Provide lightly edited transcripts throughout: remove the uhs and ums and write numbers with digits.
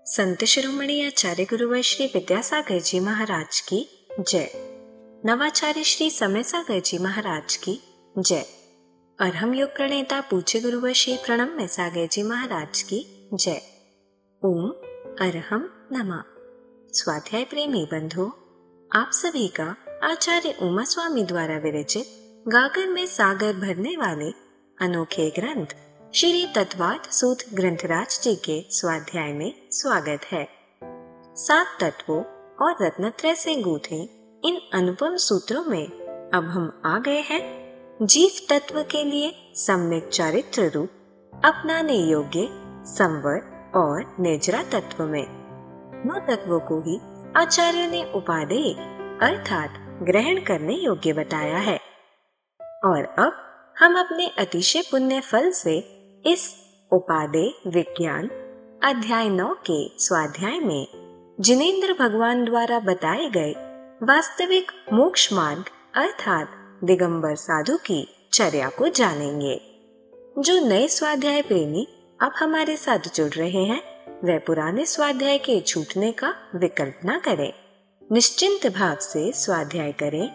संत शिरोमणि आचार्य गुरुवर श्री विद्यासागर जी महाराज की जय। नवाचार्य श्री समय सागर जी महाराज की जय। अरहम योग प्रणेता पूज्य गुरुवर श्री प्रणम्य सागर जी महाराज की जय। ओम अरहम नमः। स्वाध्याय प्रेमी बंधुओं, आप सभी का आचार्य उमा स्वामी द्वारा विरचित गागर में सागर भरने वाले अनोखे ग्रंथ श्री तत्वार्थ सूत्र ग्रंथराज जी के स्वाध्याय में स्वागत है। 7 तत्वों और रत्नत्रय से गूंथे इन अनुपम सूत्रों में अब हम आ गए हैं जीव तत्व के लिए सम्यक चारित्र रूप अपनाने योग्य संवर और निर्जरा तत्व में। नौ तत्वों को ही आचार्य ने उपादेय अर्थात ग्रहण करने योग्य बताया है। और अब हम अपने अतिशय पुण्य फल से इस उपादेय विज्ञान अध्याय 9 के स्वाध्याय में जिनेंद्र भगवान द्वारा बताए गए वास्तविक मोक्ष मार्ग अर्थात दिगंबर साधु की चर्या को जानेंगे। जो नए स्वाध्याय प्रेमी अब हमारे साथ जुड़ रहे हैं, वह पुराने स्वाध्याय के छूटने का विकल्प न करें। निश्चिंत भाव से स्वाध्याय करें।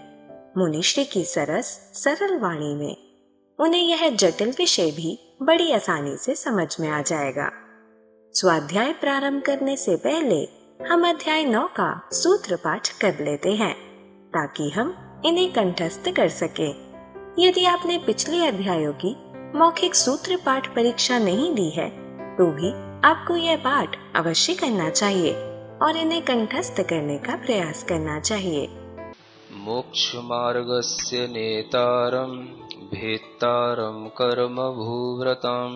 मुनिश्री की सरस सरल वाणी में उन्हें यह जटिल विषय भी बड़ी आसानी से समझ में आ जाएगा। स्वाध्याय प्रारंभ करने से पहले हम अध्याय 9 का सूत्र पाठ कर लेते हैं ताकि हम इन्हें कंठस्थ कर सकें। यदि आपने पिछले अध्यायों की मौखिक सूत्र पाठ परीक्षा नहीं दी है तो भी आपको यह पाठ अवश्य करना चाहिए और इन्हें कंठस्थ करने का प्रयास करना चाहिए। मोक्ष मार्गस्य नेतारं भेत्तारं कर्म भूव्रतां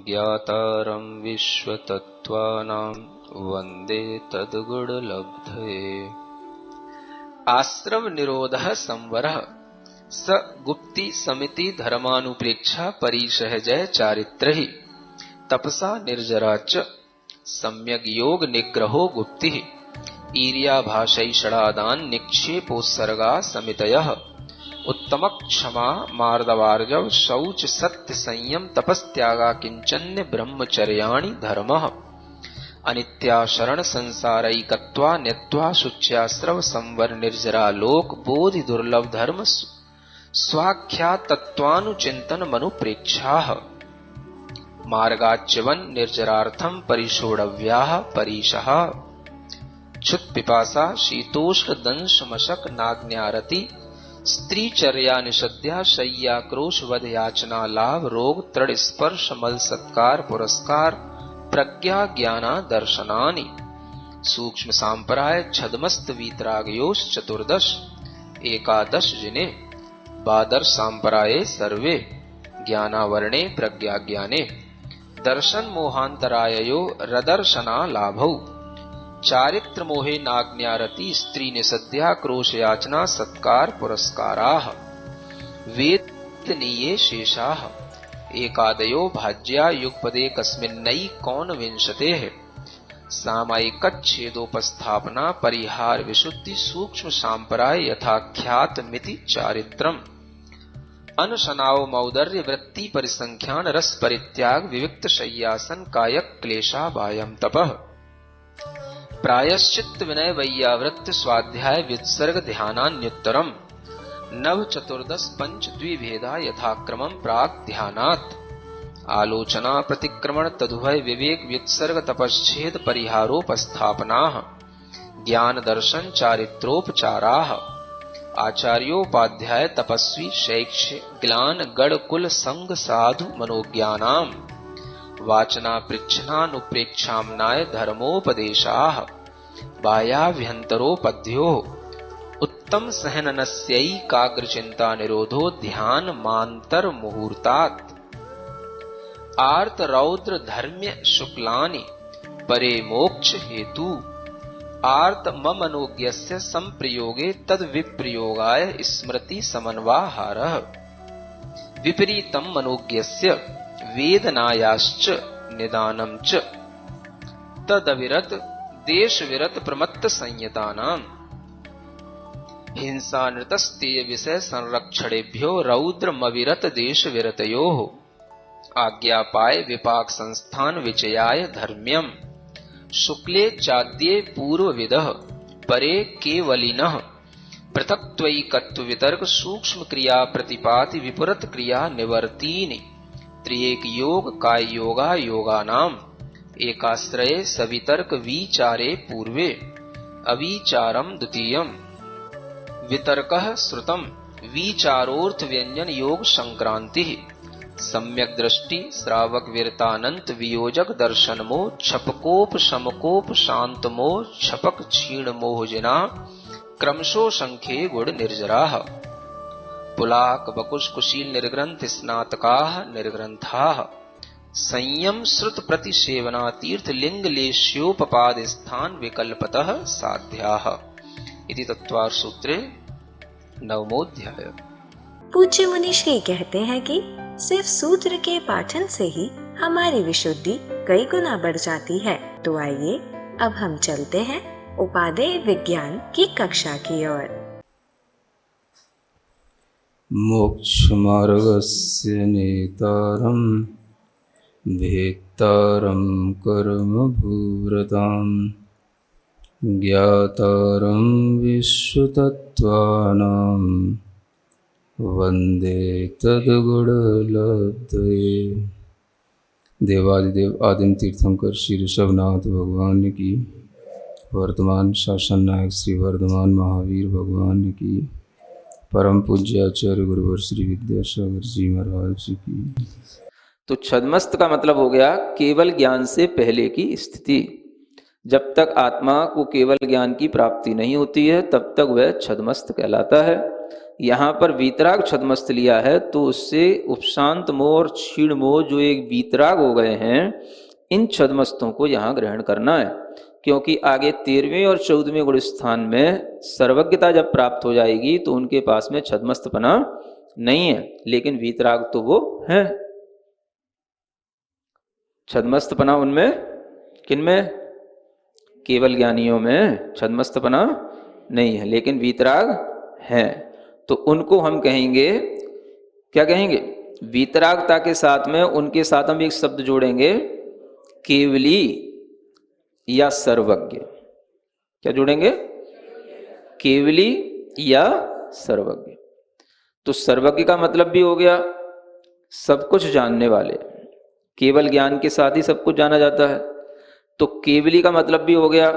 ज्ञातारं विश्वतत्त्वानां वन्दे तद्गुणलब्धये। आश्रम निरोधः संवरः स गुप्ति समिति धर्मानुप्रेक्षा परिसहजय चारित्रहि तपसा निर्जरा च सम्यग् योग निग्रहो गुप्तिः ईर्याभाषैषडादान निक्षेपोत्सर्गा समितयः उत्तम क्षमा मार्दवार्जव शौच सत्य संयम तपस्त्यागा किंचन्य ब्रह्मचर्याणि धर्मः अनित्या शरण संसारैकत्वा न्यत्वा शुच्यास्रव संवर निर्जरा लोक बोधि दुर्लभ धर्म स्वाख्या तत्वानुचिंतन मनुप्रेक्षाः मार्गाच्यवन निर्जरार्थम परिषोडव्याः परीशः क्षुत पिपासा शीतोष्ण दंश मशक नाग्न्यारति स्त्रीचर्या निषद्या शय्या क्रोश वध याचना लाभ रोग तृण स्पर्श मल सत्कार पुरस्कार प्रज्ञा ज्ञाना दर्शनानि सूक्ष्म सांपराय छदमस्त वीतरागयोश चतुर्दश एकादश जिने बादर सांपराये सर्वे ज्ञानावर्णे प्रज्ञा ज्ञाने दर्शन मोहांतराययो रदर्शना लाभौ चारित्र मोहे नाग्न्यारति स्त्री निसद्या क्रोश याचना सत्कार पुरस्काराः वेदनीये शेषाः एकादयो भाज्या युगपदे कस्मिन्नई कौन विंशतेः सामायिकच्छेदोपस्थापना परिहार विशुद्धि सूक्ष्म सांपराय यथाख्यात मिति चारित्रम् अनशनाव मौदर्य वृत्ति परिसंख्यान रस परित्याग विविक्त शय्यासन कायक क्लेशा वायम तपः प्रायश्चित्त विनय वैयावृत्त स्वाध्याय वित्सर्ग ध्यानान्युत्तरम नव चतुर्दश पंच द्विभेदा यथाक्रमं प्राक ध्यानात् आलोचना प्रतिक्रमण तदुभय विवेक व्युत्सर्ग तपश्छेद परिहारोपस्थापनाः ज्ञान दर्शन चारित्रोपचाराः आचार्योपाध्याय तपस्वी शैक्ष्य ग्लान गण कुल संग साधु मनोज्ञानाम् वाचना पृच्छनानुप्रेक्षाम्नाय धर्मोपदेशाः बाह्याभ्यन्तरोपद्यो उत्तम सहननस्यैकाग्रचिन्ता निरोधो ध्यान मान्तर मुहूर्तात् आर्त रौद्र धर्म्य शुक्लानि परे मोक्ष हेतु आर्त ममनोज्ञस्य संप्रयोगे तद विप्रयोगाय स्मृति समन्वाहारः विपरीतम मनोज्ञस्य वेदनायाश्च निदानं च तदविरत देश विरत प्रमत्त संयतानां हिंसा नृतस्तेय विषय संरक्षणेभ्यो रौद्रमविरत देश विरतयोः आज्ञापाय विपाक संस्थान विचयाय धर्म्यम शुक्ले चाद्ये पूर्वविदः परे केवलिनः पृथक्त्वैकत्व वितर्क सूक्ष्म क्रिया प्रतिपाति विपरीत क्रिया निवर्तीनि त्रिएक योग काय योगा योगानाम एकाश्रये सवितर्क विचारे पूर्वे अविचारम द्वितीयम् वितर्कः श्रुतम् विचारोर्थ व्यंजन योग संक्रांति सम्यक दृष्टि श्रावक वीरतानंत वियोजक दर्शन मोह छपकोप समकोप शांत मोह छपक क्षीण मोहजना क्रमशो संख्ये गुण निर्जराः पुलाक बकुश कुशील निर्ग्रंथ स्नातकाः निर्ग्रंथाः संयम श्रुत प्रतिसेवना तीर्थ लिंग लेश्योपपाद स्थान विकल्पतः साध्याः इति तत्वार सूत्रे नवमोध्याय। पूज्य मुनि श्री कहते हैं कि सिर्फ सूत्र के पाठन से ही हमारी विशुद्धि कई गुना बढ़ जाती है। तो आइए अब हम चलते हैं उपादेय विज्ञान की कक्षा की ओर। मोक्षमार्गस्य नेतारं भेत्तारं कर्मभूव्रतां ज्ञातारं विश्वतत्त्वानां वन्दे तद्गुणलब्धये। देवादिदेव आदिम तीर्थंकर श्री ऋषभनाथ भगवान की, वर्तमान शासन नायक श्री वर्धमान महावीर भगवान की, परम पूज्य आचार्य गुरुवर श्री विद्यासागर जी महाराज की। तो छद्मस्त का मतलब हो गया केवल ज्ञान से पहले की स्थिति। जब तक आत्मा को केवल ज्ञान की प्राप्ति नहीं होती है तब तक वह छद्मस्त कहलाता है। यहाँ पर वीतराग छद्मस्त लिया है तो उससे उपशांत मोह और क्षीण मोह जो एक वीतराग हो गए हैं, इन छद्मस्तों को यहाँ ग्रहण करना है, क्योंकि आगे 13वें और 14वें गुण स्थान में सर्वज्ञता जब प्राप्त हो जाएगी तो उनके पास में छद्मस्तपना नहीं है, लेकिन वीतराग तो वो है। छद्मस्तपना उनमें किनमें? केवल ज्ञानियों में छद्मस्तपना नहीं है, लेकिन वीतराग है। तो उनको हम कहेंगे, क्या कहेंगे? वीतरागता के साथ में उनके साथ हम एक शब्द जोड़ेंगे, केवली या सर्वज्ञ। क्या जोड़ेंगे? केवली या सर्वज्ञ। तो सर्वज्ञ का मतलब भी हो गया सब कुछ जानने वाले, केवल ज्ञान के साथ ही सब कुछ जाना जाता है। तो केवली का मतलब भी हो गया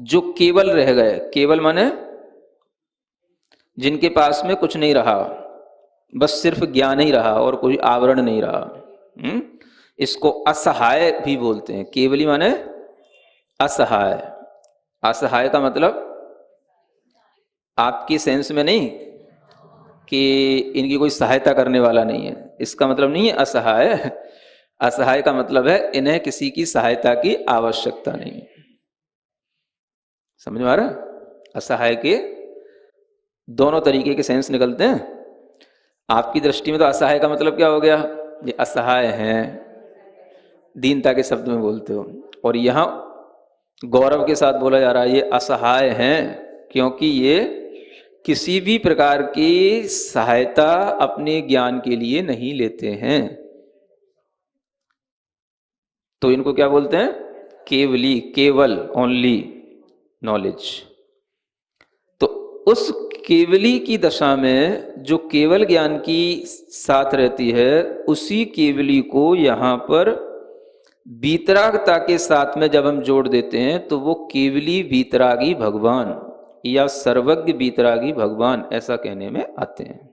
जो केवल रह गए। केवल माने जिनके पास में कुछ नहीं रहा, बस सिर्फ ज्ञान ही रहा और कोई आवरण नहीं रहा। इसको असहाय भी बोलते हैं। केवली माने असहाय। असहाय का मतलब आपकी सेंस में नहीं कि इनकी कोई सहायता करने वाला नहीं है, इसका मतलब नहीं है असहाय। असहाय का मतलब है इन्हें किसी की सहायता की आवश्यकता नहीं। समझ में आ रहा? असहाय के दोनों तरीके के सेंस निकलते हैं। आपकी दृष्टि में तो असहाय का मतलब क्या हो गया? ये असहाय हैं, दीनता के शब्द में बोलते हो, और यहाँ गौरव के साथ बोला जा रहा है ये असहाय हैं, क्योंकि ये किसी भी प्रकार की सहायता अपने ज्ञान के लिए नहीं लेते हैं। तो इनको क्या बोलते हैं? केवली, केवल, ओनली नॉलेज। तो उस केवली की दशा में जो केवल ज्ञान की साथ रहती है, उसी केवली को यहाँ पर वीतरागता के साथ में जब हम जोड़ देते हैं तो वो केवली वीतरागी भगवान या सर्वज्ञ वीतरागी भगवान ऐसा कहने में आते हैं।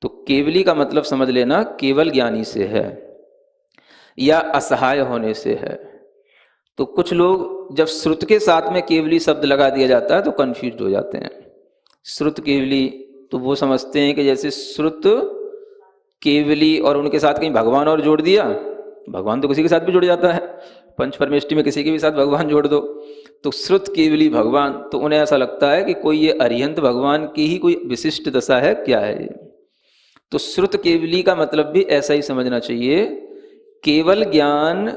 तो केवली का मतलब समझ लेना केवल ज्ञानी से है या असहाय होने से है। तो कुछ लोग जब श्रुत के साथ में केवली शब्द लगा दिया जाता है तो कंफ्यूज हो जाते हैं। श्रुत केवली तो वो समझते हैं कि जैसे श्रुत केवली और उनके साथ कहीं भगवान और जोड़ दिया, भगवान तो किसी के साथ भी जुड़ जाता है, पंच परमेष्टि में किसी के भी साथ भगवान जोड़ दो तो श्रुत केवली भगवान। तो उन्हें ऐसा लगता है कि कोई ये अरिहंत भगवान की ही कोई विशिष्ट दशा है, क्या है ये। तो श्रुत केवली का मतलब भी ऐसा ही समझना चाहिए, केवल ज्ञान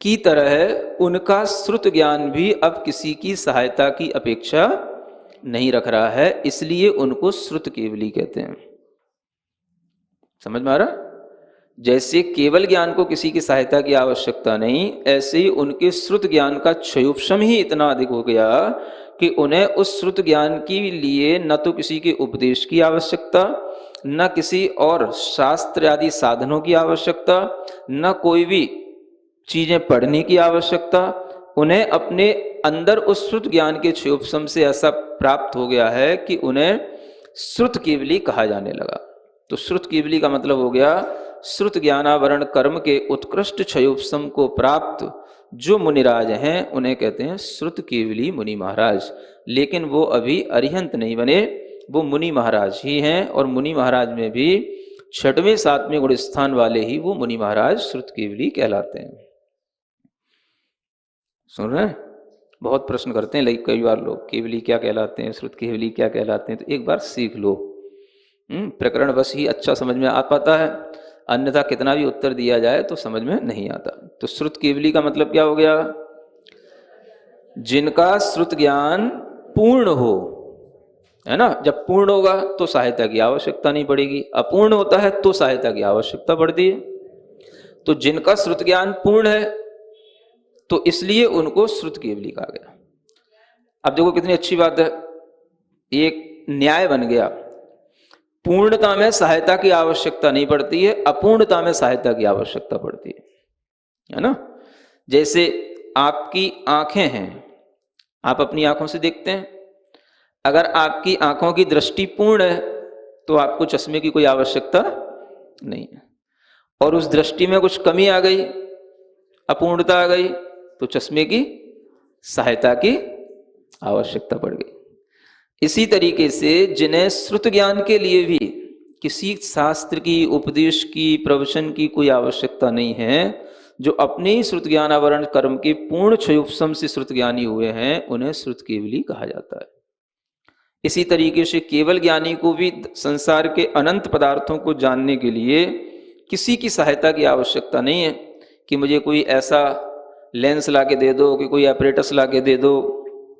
की तरह उनका श्रुत ज्ञान भी अब किसी की सहायता की अपेक्षा नहीं रख रहा है, इसलिए उनको श्रुत केवली कहते हैं। समझ में आ रहा? जैसे केवल ज्ञान को किसी की सहायता की आवश्यकता नहीं, ऐसे ही उनके श्रुत ज्ञान का क्षयोपशम ही इतना अधिक हो गया कि उन्हें उस श्रुत ज्ञान के लिए न तो किसी के उपदेश की आवश्यकता, न किसी और शास्त्र आदि साधनों की आवश्यकता, न कोई भी चीजें पढ़ने की आवश्यकता। उन्हें अपने अंदर उस श्रुत ज्ञान के क्षयोपशम से ऐसा प्राप्त हो गया है कि उन्हें श्रुत केवली कहा जाने लगा। तो श्रुत केवली का मतलब हो गया श्रुत ज्ञानावरण कर्म के उत्कृष्ट क्षयोपशम को प्राप्त जो मुनिराज हैं उन्हें कहते हैं श्रुत केवली मुनि महाराज। लेकिन वो अभी अरिहंत नहीं बने, वो मुनि महाराज ही हैं, और मुनि महाराज में भी 6वें 7वें गुण स्थान वाले ही वो मुनि महाराज श्रुत केवली कहलाते हैं। सुन रहे हैं? बहुत प्रश्न करते हैं कई बार लोग, केवली क्या कहलाते हैं, श्रुत केवली क्या कहलाते हैं। तो एक बार सीख लो, प्रकरण बस ही अच्छा समझ में आ पाता है, अन्यथा कितना भी उत्तर दिया जाए तो समझ में नहीं आता। तो श्रुत केवली का मतलब क्या हो गया? जिनका श्रुत ज्ञान पूर्ण हो, है ना। जब पूर्ण होगा तो सहायता की आवश्यकता नहीं पड़ेगी, अपूर्ण होता है तो सहायता की आवश्यकता पड़ती है। तो जिनका श्रुत ज्ञान पूर्ण है तो इसलिए उनको श्रुत केवली कहा गया। अब देखो कितनी अच्छी बात है, एक न्याय बन गया। पूर्णता में सहायता की आवश्यकता नहीं पड़ती है, अपूर्णता में सहायता की आवश्यकता पड़ती है ना। जैसे आपकी आंखें हैं, आप अपनी आंखों से देखते हैं। अगर आपकी आंखों की दृष्टि पूर्ण है तो आपको चश्मे की कोई आवश्यकता नहीं है, और उस दृष्टि में कुछ कमी आ गई, अपूर्णता आ गई, तो चश्मे की सहायता की आवश्यकता पड़ गई। इसी तरीके से जिन्हें श्रुत ज्ञान के लिए भी किसी शास्त्र की, उपदेश की, प्रवचन की कोई आवश्यकता नहीं है, जो अपने ही श्रुत ज्ञानावरण कर्म के पूर्ण क्षयोपशम से श्रुत ज्ञानी हुए हैं, उन्हें श्रुत केवली कहा जाता है। इसी तरीके से केवल ज्ञानी को भी संसार के अनंत पदार्थों को जानने के लिए किसी की सहायता की आवश्यकता नहीं है कि मुझे कोई ऐसा लेंस ला के दे दो, कि कोई एपरेटस ला के दे दो,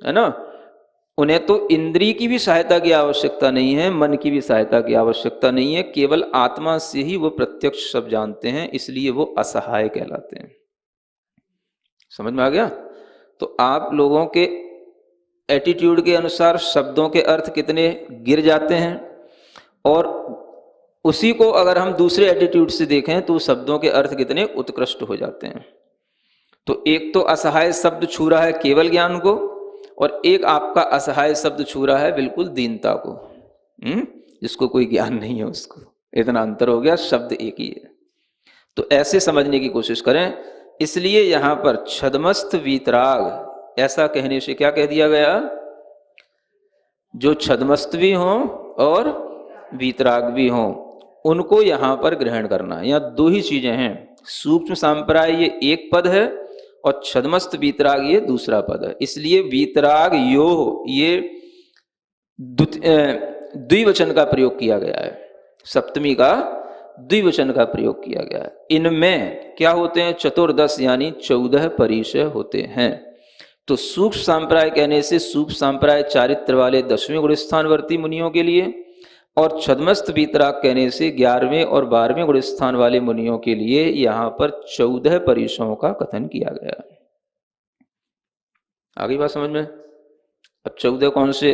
है ना। उन्हें तो इंद्री की भी सहायता की आवश्यकता नहीं है, मन की भी सहायता की आवश्यकता नहीं है, केवल आत्मा से ही वो प्रत्यक्ष सब जानते हैं, इसलिए वो असहाय कहलाते हैं। समझ में आ गया? तो आप लोगों के एटीट्यूड के अनुसार शब्दों के अर्थ कितने गिर जाते हैं, और उसी को अगर हम दूसरे एटीट्यूड से देखें तो शब्दों के अर्थ कितने उत्कृष्ट हो जाते हैं। तो एक तो असहाय शब्द छू रहा है केवल ज्ञान को, और एक आपका असहाय शब्द छू रहा है बिल्कुल दीनता को, जिसको कोई ज्ञान नहीं है उसको। इतना अंतर हो गया, शब्द एक ही है। तो ऐसे समझने की कोशिश करें। इसलिए यहां पर छदमस्त वीतराग ऐसा कहने से क्या कह दिया गया? जो छदमस्त भी हों और वीतराग भी हों, उनको यहां पर ग्रहण करना है। यहाँ दो ही चीजें हैं, सूक्ष्म सांप्राय ये एक पद है और छदमस्त वीतराग ये दूसरा पद है। इसलिए वीतराग यो ये द्विवचन का प्रयोग किया गया है, सप्तमी का द्विवचन का प्रयोग किया गया है। इनमें क्या होते हैं? चतुर्दश यानी 14 परिचय होते हैं। तो सूक्ष्म सांप्राय कहने से सूक्ष्म सांप्राय चारित्र वाले 10वें गुण स्थानवर्ती मुनियों के लिए, और छदमस्त वीतराग कहने से 11वें और 12वें गुण स्थान वाले मुनियों के लिए यहां पर 14 परिचयों का कथन किया गया। आगे बात समझ में? अब 14 कौन से?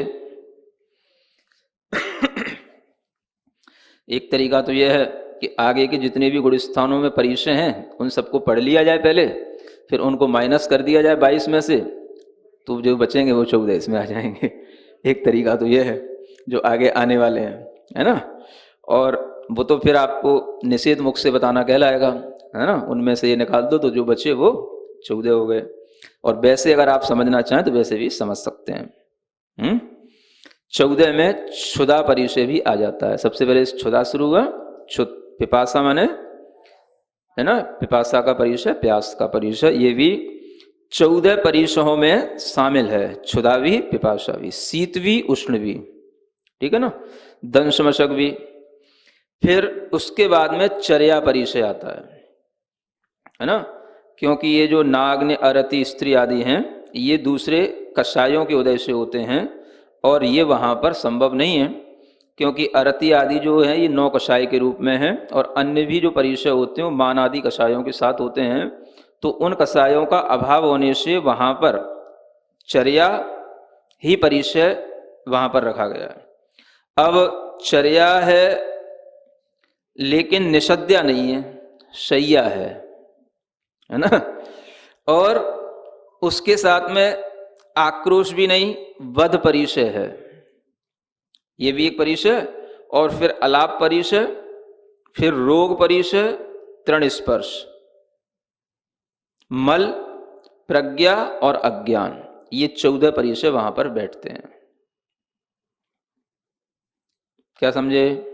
एक तरीका तो यह है कि आगे के जितने भी गुण स्थानों में परिचय हैं उन सबको पढ़ लिया जाए पहले, फिर उनको माइनस कर दिया जाए 22 में से, तो जो बचेंगे वो 14 इसमें आ जाएंगे। एक तरीका तो यह है जो आगे आने वाले हैं, है ना। और वो तो फिर आपको निषेध मुख से बताना कहलाएगा, है ना। उनमें से ये निकाल दो तो जो बचे वो 14 हो गए। और वैसे अगर आप समझना चाहें तो वैसे भी समझ सकते हैं। 14 में क्षुधा परिचय भी आ जाता है। सबसे पहले क्षुधा शुरू हुआ, पिपासा माने, है ना, पिपासा का परिचय, प्यास का परिचय, ये भी 14 परिचयों में शामिल है। क्षुधा भी, पिपासा भी, शीत भी, उष्ण भी, ठीक है ना, दंशमशक भी। फिर उसके बाद में चर्या परिचय आता है ना, क्योंकि ये जो नाग्न, अरति, स्त्री आदि हैं ये दूसरे कषायों के उदय से होते हैं और ये वहां पर संभव नहीं है। क्योंकि अरति आदि जो है ये 9 कषाय के रूप में है, और अन्य भी जो परिचय होते हैं वो मान आदि कषायों के साथ होते हैं। तो उन कषायों का अभाव होने से वहाँ पर चर्या ही परिचय वहाँ पर रखा गया है। अब चर्या है लेकिन निषद्या नहीं है, शय्या है ना, और उसके साथ में आक्रोश भी नहीं, वध परिचय है, ये भी एक परिचय, और फिर अलाप परिचय, फिर रोग परिचय, तृण स्पर्श, मल, प्रज्ञा और अज्ञान, ये 14 परिचय वहां पर बैठते हैं। क्या समझे?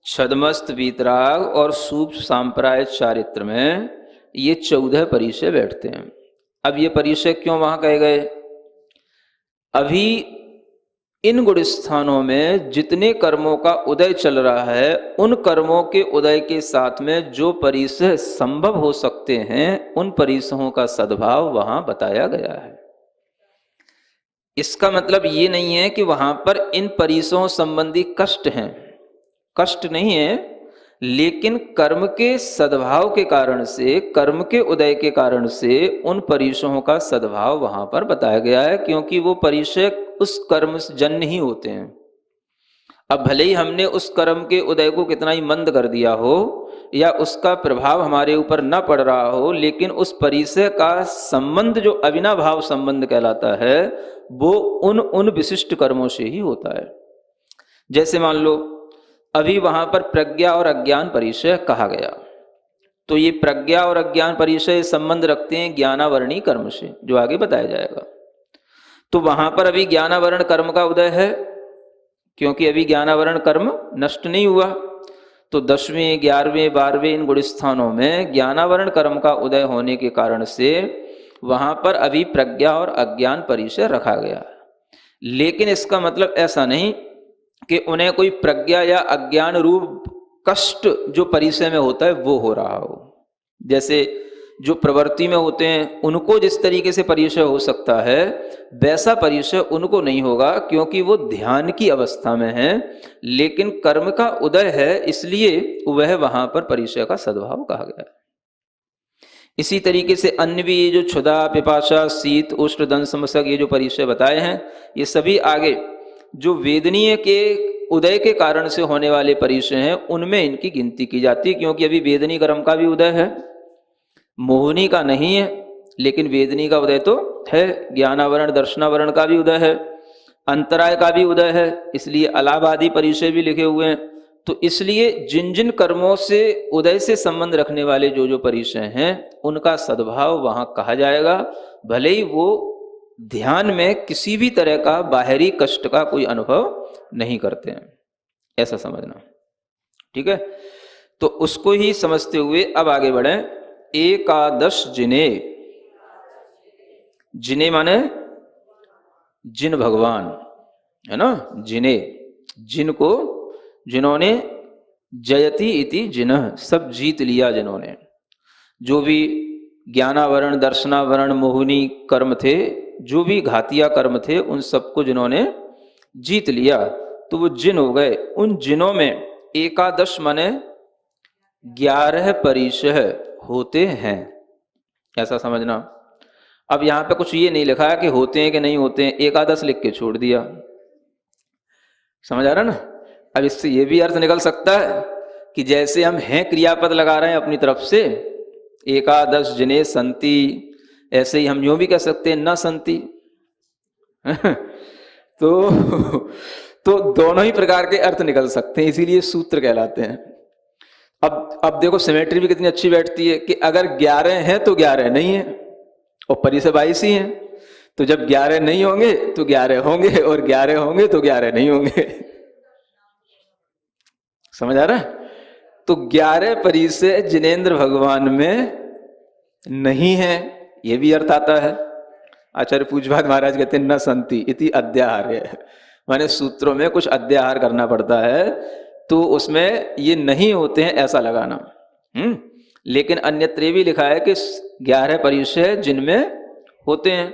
छदमस्त वीतराग और सूक्ष्म सांप्राय चारित्र में ये 14 परिचय बैठते हैं। अब ये परिचय क्यों वहां कहे गए? अभी इन गुण स्थानों में जितने कर्मों का उदय चल रहा है, उन कर्मों के उदय के साथ में जो परिचय संभव हो सकते हैं, उन परिचयों का सद्भाव वहां बताया गया है। इसका मतलब ये नहीं है कि वहां पर इन परिचयों संबंधी कष्ट हैं, कष्ट नहीं है, लेकिन कर्म के सद्भाव के कारण से, कर्म के उदय के कारण से उन परिचयों का सद्भाव वहां पर बताया गया है, क्योंकि वो परिचय उस कर्म से जन्य ही होते हैं। अब भले ही हमने उस कर्म के उदय को कितना ही मंद कर दिया हो या उसका प्रभाव हमारे ऊपर न पड़ रहा हो, लेकिन उस परिचय का संबंध जो अविनाभाव संबंध कहलाता है, वो उन विशिष्ट कर्मों से ही होता है। जैसे मान लो अभी वहां पर प्रज्ञा और अज्ञान परिचय कहा गया, तो ये प्रज्ञा और अज्ञान परिचय संबंध रखते हैं ज्ञानावरणी कर्म से, जो आगे बताया जाएगा। तो वहां पर अभी ज्ञानावरण कर्म का उदय है, क्योंकि अभी ज्ञानावरण कर्म नष्ट नहीं हुआ। तो 10वें, 11वें, 12वें इन गुण स्थानों में ज्ञानावरण कर्म का उदय होने के कारण से वहां पर अभी प्रज्ञा और अज्ञान परिचय रखा गया। लेकिन इसका मतलब ऐसा नहीं कि उन्हें कोई प्रज्ञा या अज्ञान रूप कष्ट जो परिचय में होता है वो हो रहा हो। जैसे जो प्रवृत्ति में होते हैं उनको जिस तरीके से परिचय हो सकता है, वैसा परिचय उनको नहीं होगा, क्योंकि वो ध्यान की अवस्था में है, लेकिन कर्म का उदय है, इसलिए वह वहां पर परिचय का सद्भाव कहा गया है। इसी तरीके से अन्य भी ये जो क्षुधा, पिपाशा, शीत, उष्ण, दंश, मशक, ये जो परिचय बताए हैं, ये सभी आगे जो वेदनीय के उदय के कारण से होने वाले परिचय हैं, उनमें इनकी गिनती की जाती है, क्योंकि अभी वेदनी कर्म का भी उदय है, मोहनी का नहीं है, लेकिन वेदनी का उदय तो है। ज्ञानावरण, दर्शनावरण का भी उदय है, अंतराय का भी उदय है, इसलिए अलाभ आदि परिचय भी लिखे हुए हैं। तो इसलिए जिन जिन कर्मों से उदय से संबंध रखने वाले जो जो परिचय हैं, उनका सद्भाव वहां कहा जाएगा, भले ही वो ध्यान में किसी भी तरह का बाहरी कष्ट का कोई अनुभव नहीं करते हैं, ऐसा समझना। ठीक है, तो उसको ही समझते हुए अब आगे बढ़े। एकादश जिने, जिने माने जिन भगवान, है ना, जिने, जिनको, जिन्होंने, जयति इति जिनः, सब जीत लिया जिन्होंने, जो भी ज्ञानावरण, दर्शनावरण, मोहिनी कर्म थे, जो भी घातिया कर्म थे, उन सबको जिन्होंने जीत लिया, तो वो जिन हो गए। उन जिनों में एकादश माने 11 परिचय होते हैं, ऐसा समझना। अब यहां पे कुछ ये नहीं लिखा है कि होते हैं कि नहीं होते हैं, एकादश लिख के छोड़ दिया, समझ आ रहा ना। अब इससे ये भी अर्थ निकल सकता है कि जैसे हम हैं क्रियापद लगा रहे हैं अपनी तरफ से, एकादश जिने संति, ऐसे ही हम यूं भी कह सकते हैं न संति। तो दोनों ही प्रकार के अर्थ निकल सकते हैं, इसीलिए सूत्र कहलाते हैं। अब देखो सिमेट्री भी कितनी अच्छी बैठती है कि अगर 11 हैं तो 11 नहीं है, और परिचय 22 ही हैं, तो जब 11 नहीं होंगे तो 11 होंगे, और 11 होंगे तो 11 नहीं होंगे। समझ आ रहा है? तो 11 परिचय जिनेंद्र भगवान में नहीं है, ये भी अर्थ आता है। आचार्य पूज्यपाद महाराज कहते हैं न संति इति अध्याहार्य, माने सूत्रों में कुछ अध्याहार करना पड़ता है, तो उसमें ये नहीं होते हैं ऐसा लगाना। लेकिन अन्यत्र भी लिखा है कि 11 परिचय जिनमें होते हैं।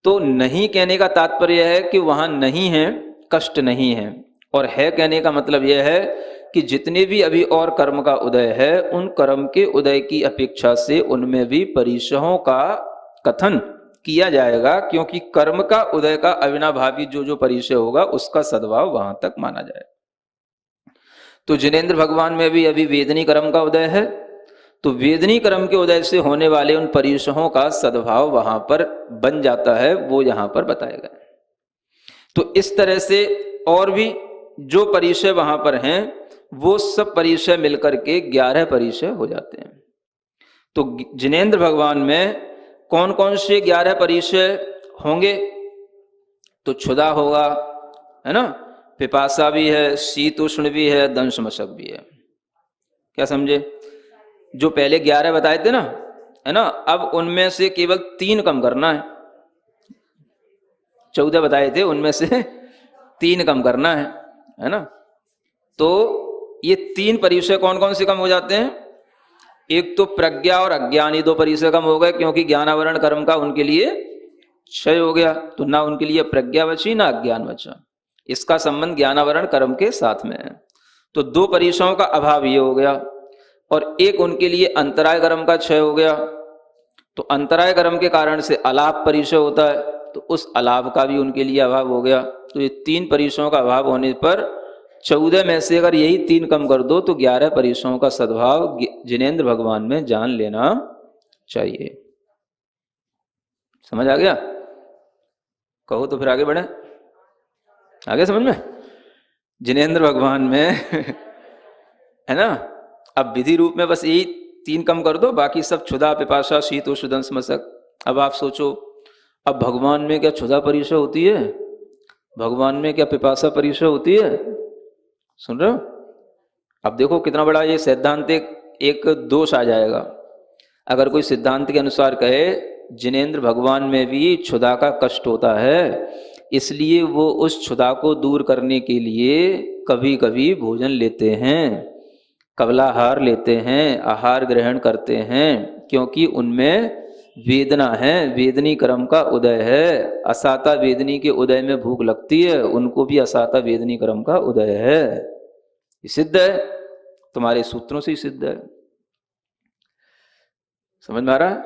तो नहीं कहने का तात्पर्य है कि वहां नहीं है, कष्ट नहीं है, और है कहने का मतलब यह है कि जितने भी अभी और कर्म का उदय है, उन कर्म के उदय की अपेक्षा से उनमें भी परिसहों का कथन किया जाएगा, क्योंकि कर्म का उदय का अविनाभावी जो जो परिचय होगा उसका सद्भाव वहां तक माना जाए। तो जिनेंद्र भगवान में भी अभी वेदनी कर्म का उदय है, तो वेदनी कर्म के उदय से होने वाले उन परिसहों का सद्भाव वहां पर बन जाता है, वो यहां पर बताया गया। तो इस तरह से और भी जो परिचय वहां पर हैं, वो सब परिचय मिलकर के 11 परिचय हो जाते हैं। तो जिनेंद्र भगवान में कौन कौन से 11 परिचय होंगे? तो क्षुधा होगा, है ना, पिपासा भी है, शीत उष्ण भी है, दंश मशक भी है। क्या समझे? जो पहले 11 बताए थे ना, है ना, अब उनमें से केवल 3 कम करना है। 14 बताए थे, उनमें से 3 कम करना है ना। तो ये 3 परिचय कौन कौन से कम हो जाते हैं? एक तो प्रज्ञा और अज्ञान, ये 2 परिचय कम हो गए, क्योंकि ज्ञानावरण कर्म का उनके लिए क्षय हो गया, तो ना उनके लिए प्रज्ञा बची ना अज्ञान बचा। इसका संबंध ज्ञानावरण कर्म के साथ में है। तो 2 परिचयों का अभाव ये हो गया, और एक उनके लिए अंतराय कर्म का क्षय हो गया। तो अंतराय कर्म के कारण से अलाभ परिचय होता है, तो उस अलाभ का भी उनके लिए अभाव हो गया। तो ये 3 परिचयों का अभाव होने पर 14 में से अगर यही 3 कम कर दो तो 11 परिचयों का सद्भाव जिनेंद्र भगवान में जान लेना चाहिए। समझ आ गया? कहो तो फिर आगे बढ़े। आगे समझ में? जिनेंद्र भगवान में है ना, अब विधि रूप में बस यही 3 कम कर दो, बाकी सब क्षुधा, पिपासा, शीत उष्ण, दंश मशक। अब आप सोचो, अब भगवान में क्या क्षुधा परिचय होती है? भगवान में क्या पिपासा परिचय होती है? सुन रहे हो? अब देखो कितना बड़ा ये सैद्धांतिक एक दोष आ जाएगा। अगर कोई सिद्धांत के अनुसार कहे जिनेंद्र भगवान में भी क्षुधा का कष्ट होता है, इसलिए वो उस क्षुधा को दूर करने के लिए कभी कभी भोजन लेते हैं, कबलाहार लेते हैं, आहार ग्रहण करते हैं, क्योंकि उनमें वेदना है, वेदनी कर्म का उदय है। असाता वेदनी के उदय में भूख लगती है, उनको भी असाता वेदनी कर्म का उदय है। ये सिद्ध है, तुम्हारे सूत्रों से ही सिद्ध है। समझ में आ रहा है?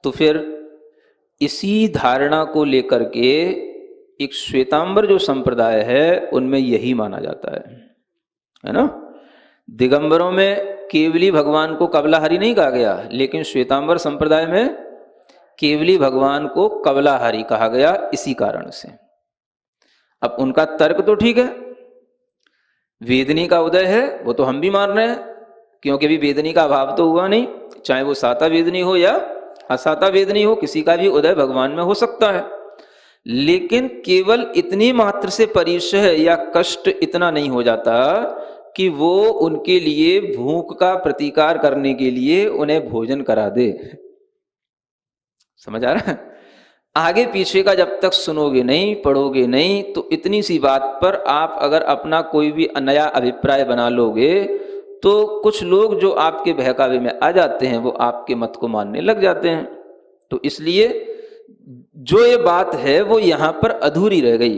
तो फिर इसी धारणा को लेकर के एक श्वेतांबर जो संप्रदाय है उनमें यही माना जाता है ना। दिगंबरों में केवली भगवान को कबलाहारी नहीं कहा गया, लेकिन श्वेतांबर संप्रदाय में केवली भगवान को कबलाहारी कहा गया इसी कारण से। अब उनका तर्क तो ठीक है, वेदनी का उदय है वो तो हम भी मान रहे हैं, क्योंकि अभी वेदनी का अभाव तो हुआ नहीं, चाहे वो साता वेदनी हो या असाता वेदनी हो, किसी का भी उदय भगवान में हो सकता है। लेकिन केवल इतनी मात्र से परिचय या कष्ट इतना नहीं हो जाता कि वो उनके लिए भूख का प्रतिकार करने के लिए उन्हें भोजन करा दे। समझ आ रहा है? आगे पीछे का जब तक सुनोगे नहीं, पढ़ोगे नहीं, तो इतनी सी बात पर आप अगर अपना कोई भी नया अभिप्राय बना लोगे तो कुछ लोग जो आपके बहकावे में आ जाते हैं वो आपके मत को मानने लग जाते हैं। तो इसलिए जो ये बात है वो यहां पर अधूरी रह गई।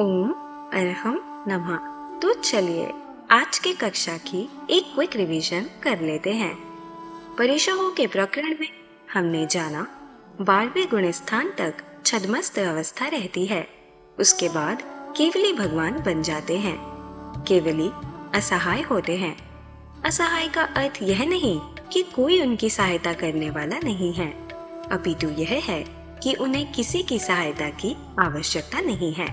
ओम अरहम नमः। तो चलिए आज की कक्षा की एक क्विक रिवीजन कर लेते हैं। परिचयों के प्रकरण में हमने जाना 12वें गुण स्थान तक छद्मस्त अवस्था रहती है, उसके बाद केवली भगवान बन जाते हैं। केवली असहाय होते हैं। असहाय का अर्थ यह नहीं कि कोई उनकी सहायता करने वाला नहीं है, अपितु यह है कि उन्हें किसी की सहायता की आवश्यकता नहीं है।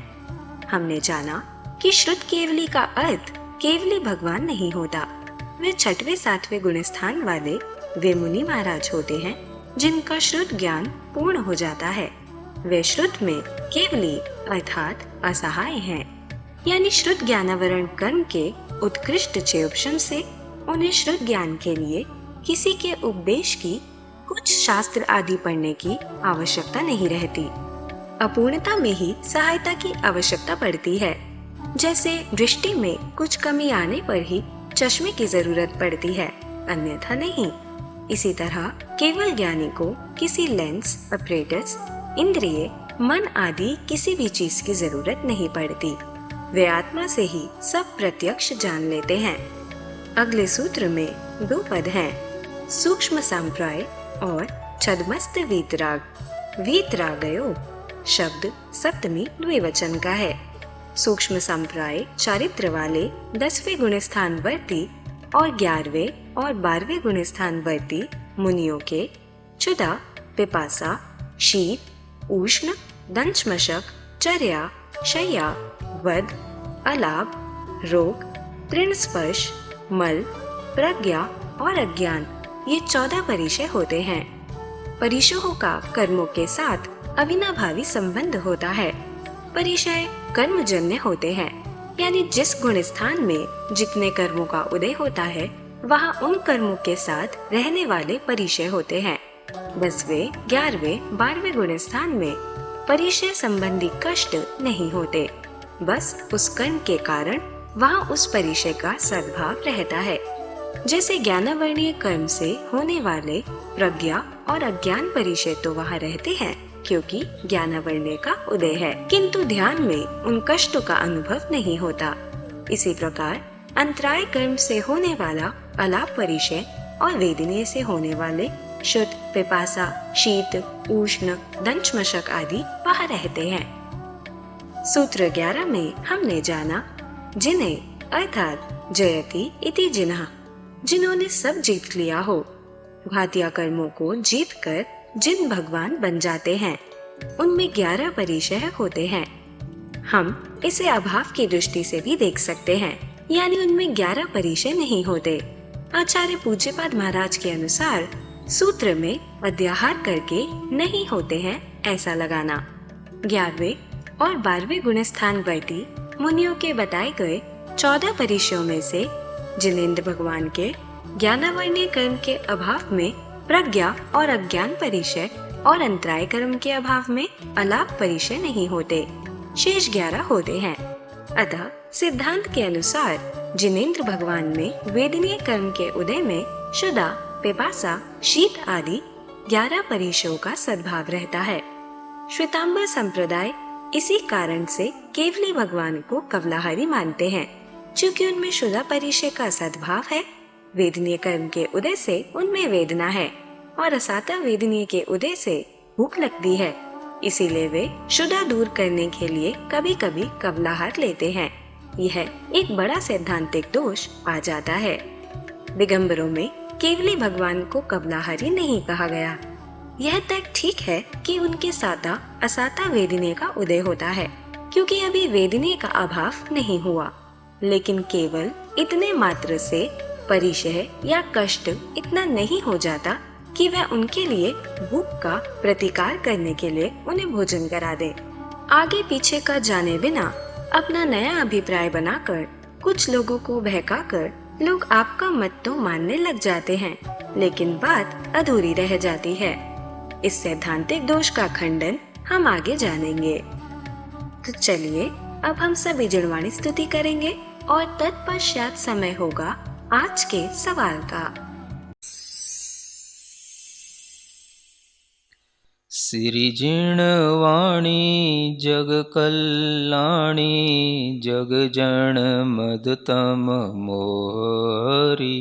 हमने जाना कि श्रुत केवली का अर्थ केवली भगवान नहीं होता, वे 6वें 7वें गुण स्थान वाले वे मुनि महाराज होते हैं जिनका श्रुत ज्ञान पूर्ण हो जाता है। वे श्रुत में केवली अर्थात असहाय हैं, यानी श्रुत ज्ञानावरण कर्म के उत्कृष्ट चेयोपशम से उन्हें श्रुत ज्ञान के लिए किसी के उपदेश की, कुछ शास्त्र आदि पढ़ने की आवश्यकता नहीं रहती। अपूर्णता में ही सहायता की आवश्यकता पड़ती है। जैसे दृष्टि में कुछ कमी आने पर ही चश्मे की जरूरत पड़ती है, अन्यथा नहीं। इसी तरह केवल ज्ञानी को किसी लेंस, अपरेटस, इंद्रिय मन आदि किसी भी चीज की जरूरत नहीं पड़ती, वे आत्मा से ही सब प्रत्यक्ष जान लेते हैं। अगले सूत्र में 2 पद हैं, सूक्ष्म संप्राय और छद्मस्त वीतराग। वीतरागयो शब्द सप्तमी द्विवचन का है। सूक्ष्म संप्राय चारित्र वाले 10वें गुण स्थान वर्ती और 11वें और 12वें गुण स्थान वर्ती मुनियों के क्षुधा, पिपासा, शीत, उष्ण, दंशमशक, चर्या, शय्या, वध, अलाभ, रोग, तृण स्पर्श, मल, प्रज्ञा और अज्ञान, ये 14 परिचय होते हैं। परिचयों का कर्मों के साथ अविनाभावी संबंध होता है। परिचय कर्मजन्य होते हैं, यानी जिस गुण स्थान में जितने कर्मों का उदय होता है वहाँ उन कर्मों के साथ रहने वाले परिचय होते हैं। 10वें, 11वें, 12वें गुण स्थान में परिचय संबंधी कष्ट नहीं होते, बस उस कर्म के कारण वहाँ उस परिचय का सद्भाव रहता है। जैसे ज्ञानवर्णीय कर्म से होने वाले प्रज्ञा और अज्ञान परिचय तो वहाँ रहते हैं, क्योंकि ज्ञानवर्णीय का उदय है, किंतु ध्यान में उन कष्टों का अनुभव नहीं होता। इसी प्रकार अंतराय कर्म से होने वाला अलाप परिचय और वेदनीय से होने वाले शुद्ध, पिपासा, शीत, उष्ण, दंशमशक आदि वहाँ रहते हैं। सूत्र 11 में हमने जाना, जिन्हें अर्थात जयति इति जिन्हा, जिन्होंने सब जीत लिया हो, घातिया कर्मों को जीत कर जिन भगवान बन जाते हैं, उनमें 11 परिचय होते हैं। हम इसे अभाव की दृष्टि से भी देख सकते हैं, यानी उनमें 11 परिचय नहीं होते। आचार्य पूज्यपाद महाराज के अनुसार सूत्र में अध्याहार करके नहीं होते हैं ऐसा लगाना। 11वें और 12वें गुण स्थान वर्ती मुनियों के बताए गए 14 परिचयों में से जिनेंद्र भगवान के ज्ञानावर्णीय कर्म के अभाव में प्रज्ञा और अज्ञान परिचय और अंतराय कर्म के अभाव में अलाप परिचय नहीं होते, शेष 11 होते हैं। अतः सिद्धांत के अनुसार जिनेंद्र भगवान में वेदनीय कर्म के उदय में क्षुधा, पिपासा, शीत आदि 11 परिचयों का सद्भाव रहता है। श्वेतांबर संप्रदाय इसी कारण से केवली भगवान को कवलाहारी मानते हैं, क्योंकि उनमें क्षुधा परिचय का सद्भाव है। वेदनीय कर्म के उदय से उनमें वेदना है और असाता वेदनीय के उदय से भूख लगती है, इसीलिए वे क्षुधा दूर करने के लिए कभी कभी कवलाहार लेते हैं। यह एक बड़ा सैद्धांतिक दोष आ जाता है। दिगंबरों में केवली भगवान को कवलाहारी नहीं कहा गया। यह तक ठीक है कि उनके साता असाता वेदनीय का उदय होता है, क्योंकि अभी वेदनीय का अभाव नहीं हुआ, लेकिन केवल इतने मात्र से परिचय या कष्ट इतना नहीं हो जाता कि वह उनके लिए भूख का प्रतिकार करने के लिए उन्हें भोजन करा दे। आगे पीछे का जाने बिना अपना नया अभिप्राय बनाकर कुछ लोगों को बहकाकर लोग आपका मत तो मानने लग जाते हैं, लेकिन बात अधूरी रह जाती है। इस सैद्धांतिक दोष का खंडन हम आगे जानेंगे। तो चलिए अब हम सभी जिणवाणी स्तुति करेंगे और तत्पश्चात समय होगा आज के सवाल का। सिरिजिणवाणी जग कल्याणी जग जन मदतम मोहरी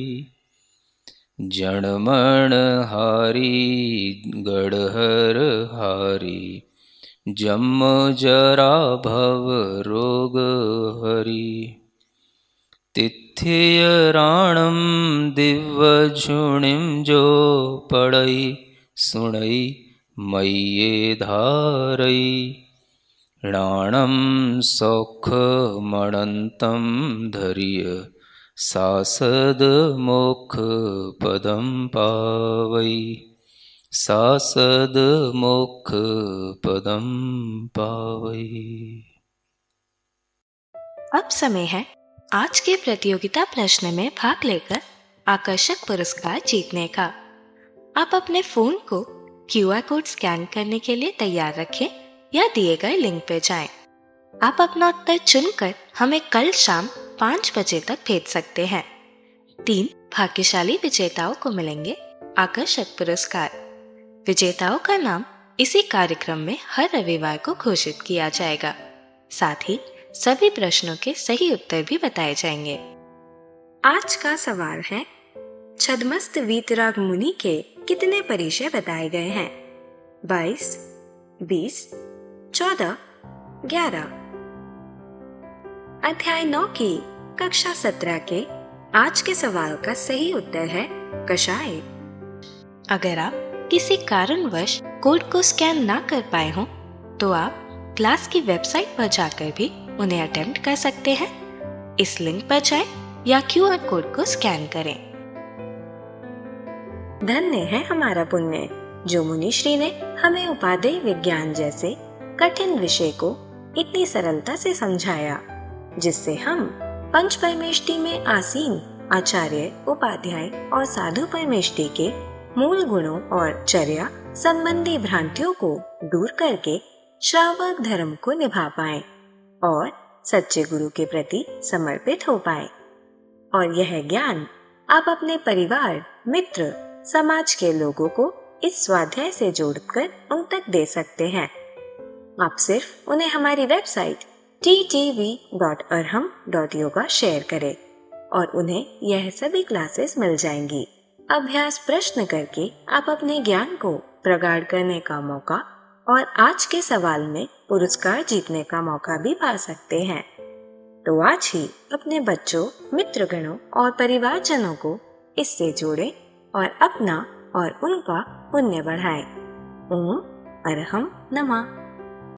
जनमण हारी गढ़हर हारी जम जरा भव रोग हरी तिथियराणम दिव्य झुणिम जो पढ़ई सुणई मय्ये धारई राणम सौख मणंतम धरिय सासद मोक्ष पदम पावई सासद मोक्ष पदम पावई। अब समय है आज के प्रतियोगिता प्रश्न में भाग लेकर आकर्षक पुरस्कार जीतने का। आप अपने फोन को QR कोड स्कैन करने के लिए तैयार रखें या दिए गए लिंक पे जाएं। आप अपना उत्तर चुनकर हमें कल शाम 5 बजे तक भेज सकते हैं। 3 भाग्यशाली विजेताओं को मिलेंगे आकर्षक पुरस्कार। विजेताओं का नाम इसी कार्यक्रम में हर रविवार को घोषित किया जाएगा। साथ ही सभी प्रश्नों के सही उत्तर भी बताए जाएंगे। आज का सवाल है, छद्मस्त वीतराग मुनि के कितने परिचय बताए गए हैं? 22, 20, 14, 11। अध्याय 9 की कक्षा 17 के आज के सवाल का सही उत्तर है कषाय। अगर आप किसी कारणवश कोड को स्कैन ना कर पाए हों तो आप क्लास की वेबसाइट पर जाकर भी उन्हें अटेम्प्ट कर सकते हैं। इस लिंक पर जाएं या QR कोड को स्कैन करें। धन्य है हमारा पुण्य जो मुनिश्री ने हमें उपादेय विज्ञान जैसे कठिन विषय को इतनी सरलता से समझाया, जिससे हम पंच परमेष्टि में आसीन आचार्य, उपाध्याय और साधु परमेष्टि के मूल गुणों और चर्या संबंधी भ्रांतियों को दूर करके श्रावक धर्म को निभा पाए और सच्चे गुरु के प्रति समर्पित हो पाए। और यह ज्ञान आप अपने परिवार, मित्र, समाज के लोगों को इस स्वाध्याय से जोड़कर उन तक दे सकते हैं। आप सिर्फ उन्हें हमारी वेबसाइट ttv.arham.yoga शेयर करें और उन्हें यह सभी क्लासेस मिल जाएंगी। अभ्यास प्रश्न करके आप अपने ज्ञान को प्रगाढ़ करने का मौका और आज के सवाल में पुरस्कार जीतने का मौका भी पा सकते हैं। तो आज ही अपने बच्चों, मित्रगणों और परिवारजनों को इससे जोड़ें और अपना और उनका पुण्य बढ़ाएं। ओम अरहम नमः।